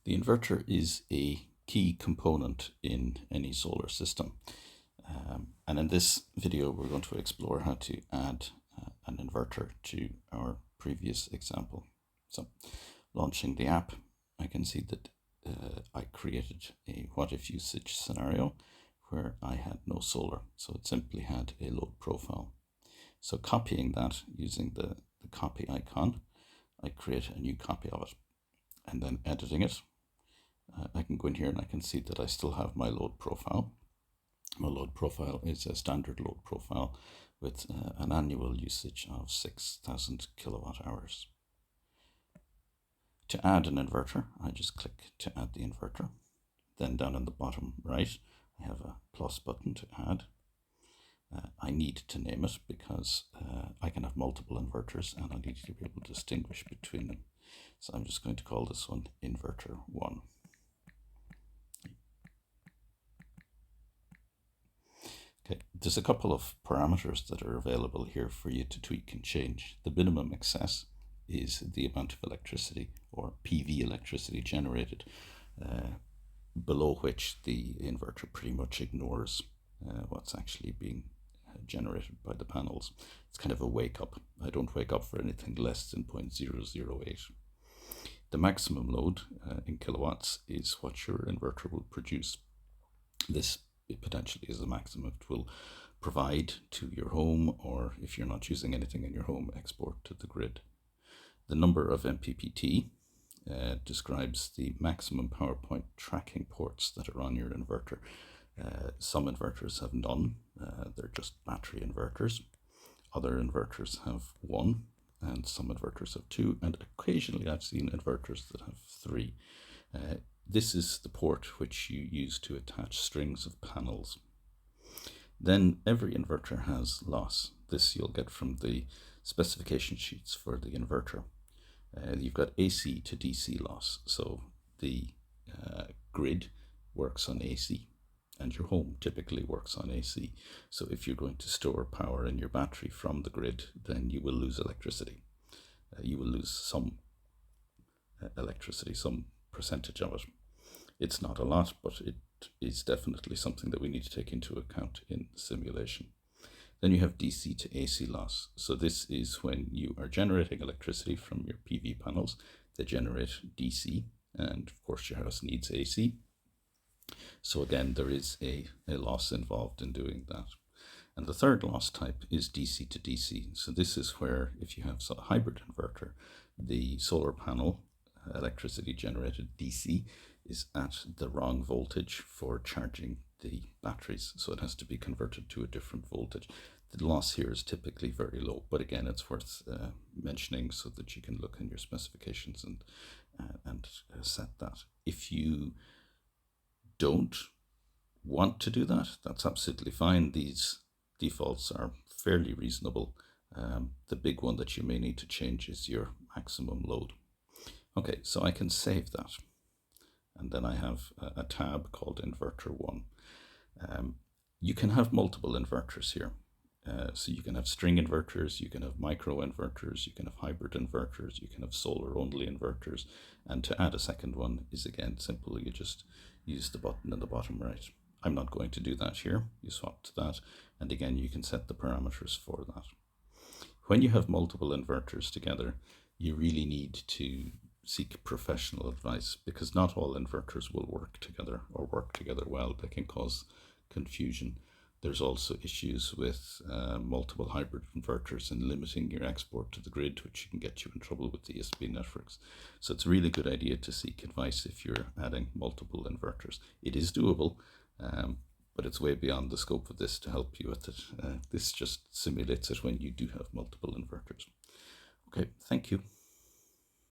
The inverter is a key component in any solar system. And in this video, we're going to explore how to add an inverter to our previous example. So, launching the app, I can see that I created a what if usage scenario where I had no solar. So it simply had a load profile. So copying that using the copy icon, I create a new copy of it. And then editing it, I can go in here and I can see that I still have my load profile. My load profile is a standard load profile with an annual usage of 6,000 kilowatt hours. To add an inverter, I just click to add the inverter. Then down in the bottom right, I have a plus button to add. I need to name it because I can have multiple inverters and I need to be able to distinguish between them. So I'm just going to call this one Inverter 1. Okay, there's a couple of parameters that are available here for you to tweak and change. The minimum excess is the amount of electricity or PV electricity generated, below which the inverter pretty much ignores what's actually being generated by the panels. It's kind of a wake up. I don't wake up for anything less than 0.008. The maximum load in kilowatts is what your inverter will produce. This potentially is the maximum it will provide to your home, or if you're not using anything in your home, export to the grid. The number of MPPT describes the maximum power point tracking ports that are on your inverter. Some inverters have none, they're just battery inverters. Other inverters have one, and some inverters have two, and occasionally I've seen inverters that have three. This is the port which you use to attach strings of panels. Then every inverter has loss. This you'll get from the specification sheets for the inverter. You've got AC to DC loss. So the grid works on AC and your home typically works on AC. So if you're going to store power in your battery from the grid, then you will lose electricity. You will lose some electricity, some percentage of it. It's not a lot, but it is definitely something that we need to take into account in the simulation. Then you have DC to AC loss. So this is when you are generating electricity from your PV panels. They generate DC, and of course your house needs AC. So again, there is a loss involved in doing that. And the third loss type is DC to DC. So this is where, if you have a hybrid inverter, the solar panel electricity generated DC is at the wrong voltage for charging the batteries. So it has to be converted to a different voltage. The loss here is typically very low, but again, it's worth mentioning so that you can look in your specifications and set that. If you don't want to do that, that's absolutely fine. These defaults are fairly reasonable. The big one that you may need to change is your maximum load. Okay, so I can save that. And then I have a tab called Inverter 1. You can have multiple inverters here. So you can have string inverters, you can have micro inverters, you can have hybrid inverters, you can have solar only inverters. And to add a second one is again simple. You just use the button in the bottom right. I'm not going to do that here. You swap to that. And again, you can set the parameters for that. When you have multiple inverters together, you really need to seek professional advice, because not all inverters will work together or work together well. They can cause confusion. There's also issues with multiple hybrid inverters and limiting your export to the grid, which can get you in trouble with the ESP networks. So it's a really good idea to seek advice if you're adding multiple inverters. It is doable, but it's way beyond the scope of this to help you with it. This just simulates it when you do have multiple inverters. Okay, thank you.